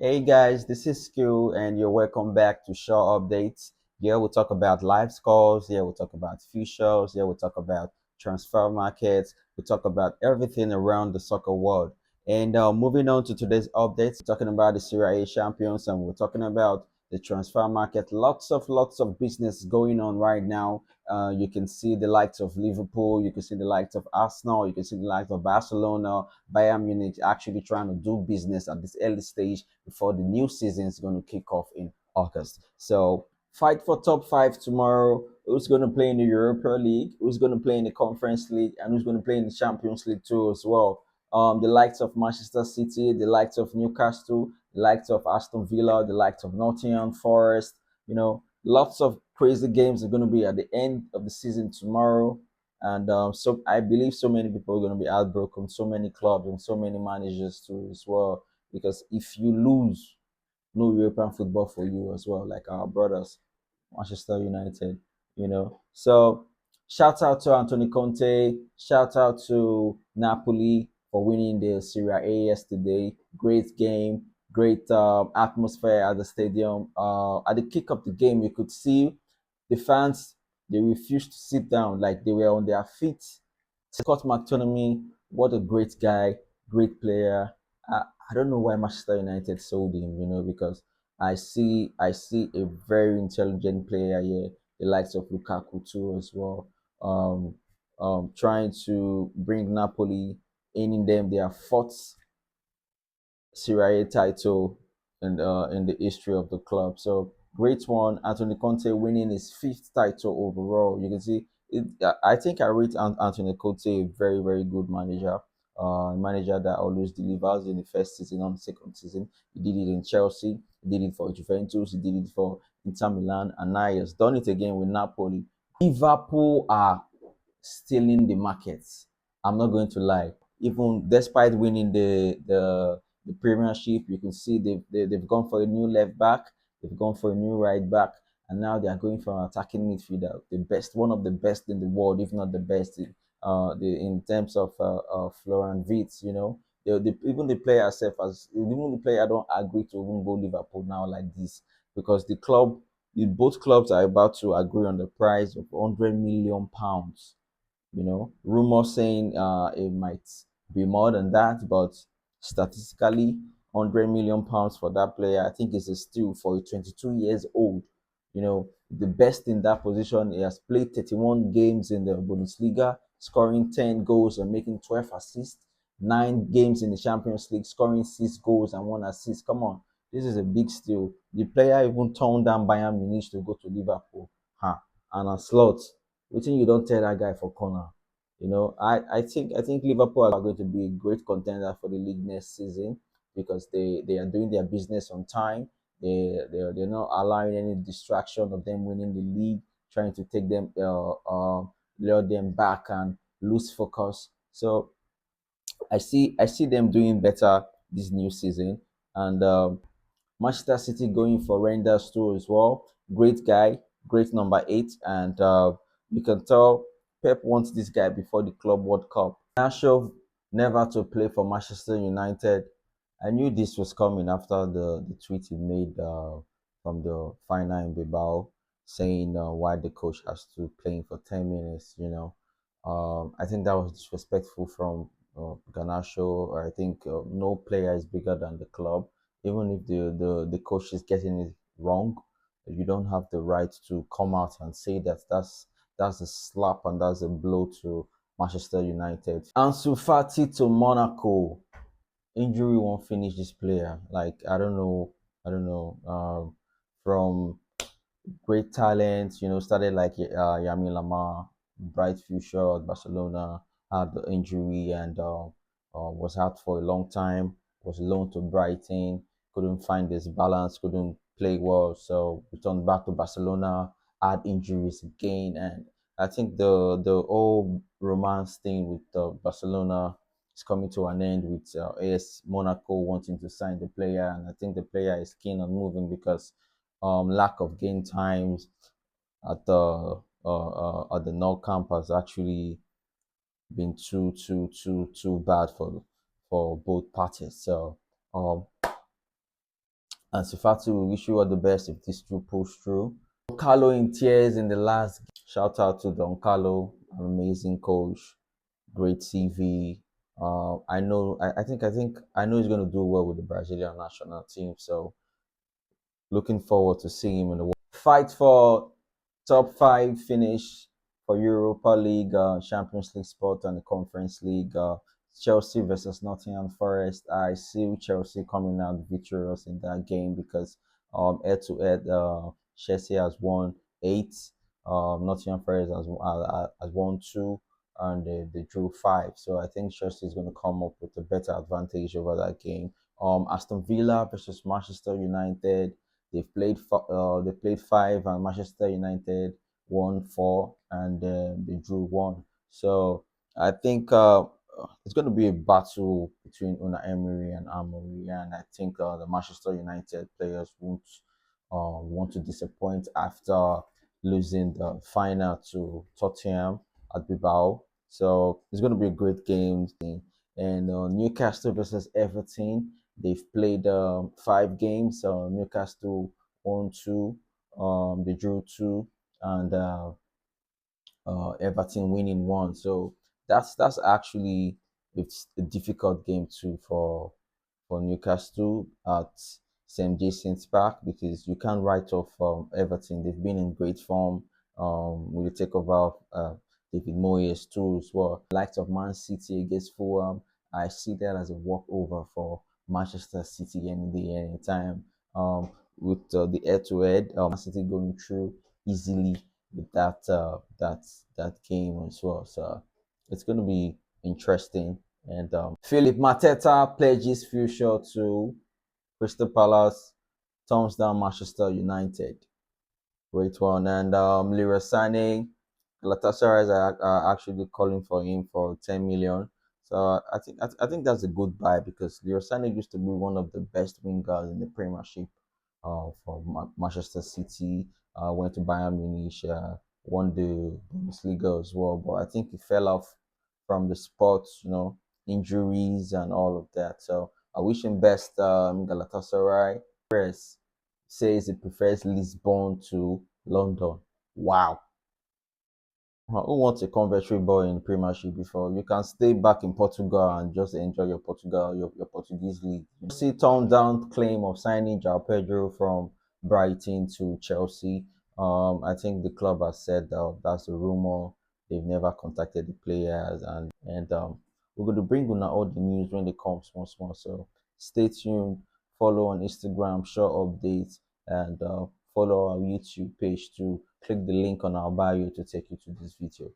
Hey guys, this is Skill, and you're welcome back to Show Updates. Here we'll talk about live scores. Here we'll talk about futures. Here we'll talk about transfer markets. We'll talk about everything around the soccer world. And moving on to today's updates, we're talking about the Serie A champions, and we're talking about the transfer market. Lots of business going on right now. You can see the likes of Liverpool. You can see the likes of Arsenal. You can see the likes of Barcelona, Bayern Munich actually trying to do business at this early stage before the new season is going to kick off in August. So fight for top five tomorrow. Who's going to play in the Europa League? Who's going to play in the Conference League? And who's going to play in the Champions League too as well? The likes of Manchester City, the likes of Newcastle, the likes of Aston Villa, the likes of Nottingham Forest. Lots of crazy games are going to be at the end of the season tomorrow. And so I believe so many people are going to be heartbroken, so many clubs and so many managers too as well, because if you lose, no European football for you as well, like our brothers, Manchester United, So shout out to Anthony Conte, shout out to Napoli for winning the Serie A yesterday. Great game, great atmosphere at the stadium. At the kick of the game, you could see the fans, they refused to sit down, like they were on their feet. Scott McTominay, what a great guy, great player. I don't know why Manchester United sold him, because I see a very intelligent player here, the likes of Lukaku too as well. Um, Trying to bring Napoli in them their fourth Serie A title in the history of the club. So great one. Anthony Conte winning his fifth title overall. You can see it. I think I rate Anthony Conte a very very good manager. A manager that always delivers in the first season, on the second season. He did it in Chelsea. He did it for Juventus. He did it for Inter Milan, and now he has done it again with Napoli. Liverpool are stealing the markets. I'm not going to lie. Even despite winning the Premiership, you can see they've gone for a new left back, they've gone for a new right back, and now they are going for an attacking midfielder, the best, one of the best in the world, if not the best, in terms of Florian Wirtz. Even the player herself, as even the player don't agree to even go Liverpool now like this, because both clubs are about to agree on the price of £100 million. Rumors saying it might be more than that, but statistically, £100 million for that player, I think, is a steal for a 22 years old. The best in that position. He has played 31 games in the Bundesliga, scoring 10 goals and making 12 assists. 9 games in the Champions League, scoring 6 goals and 1 assist. Come on, this is a big steal. The player even turned down Bayern Munich to go to Liverpool. Huh. And a slot. Wetin you don't tell that guy for corner? I think Liverpool are going to be a great contender for the league next season, because they are doing their business on time. They're not allowing any distraction of them winning the league, trying to take them lure them back and lose focus. So I see them doing better this new season, and Manchester City going for Renders too as well. Great guy, great number eight, and you can tell Pep wants this guy before the Club World Cup. Nacho never to play for Manchester United. I knew this was coming after the tweet he made from the final in Bilbao, saying why the coach has to playing for 10 minutes. I think that was disrespectful from Garnacho. I think no player is bigger than the club. Even if the coach is getting it wrong, you don't have the right to come out and say that that's a slap and that's a blow to Manchester United. Ansu Fati to Monaco. Injury won't finish this player. Like, I don't know. From great talent, started like Yamin Lamar, bright future at Barcelona, had the injury and was out for a long time, was loaned to Brighton, couldn't find his balance, couldn't play well, so returned back to Barcelona, had injuries again, and I think the whole romance thing with Barcelona is coming to an end, with AS Monaco wanting to sign the player, and I think the player is keen on moving because lack of game times at the Nou camp has actually been too bad for both parties. So um, And Sifatu, we wish you all the best if this two pulls through. Carlo in tears in the last. Shout out to Don Carlo, an amazing coach, great CV. I know he's gonna do well with the Brazilian national team. So looking forward to seeing him in the fight for top five finish for Europa League, Champions League spot, and the Conference League. Chelsea versus Nottingham Forest. I see Chelsea coming out victorious in that game because head to head, Chelsea has won eight. Nottingham Forest has won two, and they drew five. So I think Chelsea is going to come up with a better advantage over that game. Aston Villa versus Manchester United. They played five, and Manchester United won four, and they drew one. So I think it's going to be a battle between Una Emery and Amory, and I think the Manchester United players won't want to disappoint after losing the final to Tottenham at Bilbao. So it's going to be a great game. And Newcastle versus Everton, they've played five games. Newcastle won two, they drew two, and Everton winning one. So that's actually it's a difficult game too for Newcastle at St. James Park because you can't write off Everton. They've been in great form. With the takeover of David Moyes too as well. Likes of Man City against Fulham, I see that as a walkover for Manchester City any day, anytime. With the head-to-head, Man City going through easily with that game as well. So it's going to be interesting. And Philip Mateta pledges future to Crystal Palace, thumbs down Manchester United. Great one. And Leroy Sané, Galatasaray are actually calling for him for 10 million. So I think that's a good buy because Leroy Sané used to be one of the best wingers in the Premiership for Manchester City. Went to Bayern Munich, won the Bundesliga as well. But I think he fell off from the sports, injuries and all of that. So I wish him best, Galatasaray. Perez says he prefers Lisbon to London. Wow. Who wants a convertry boy in Premiership before? You can stay back in Portugal and just enjoy your your Portuguese league. See, turned down claim of signing João Pedro from Brighton to Chelsea. I think the club has said that that's a rumor. They've never contacted the players, and we're going to bring on all the news when they come once more. So stay tuned. Follow on Instagram, short updates, and follow our YouTube page to click the link on our bio to take you to this video.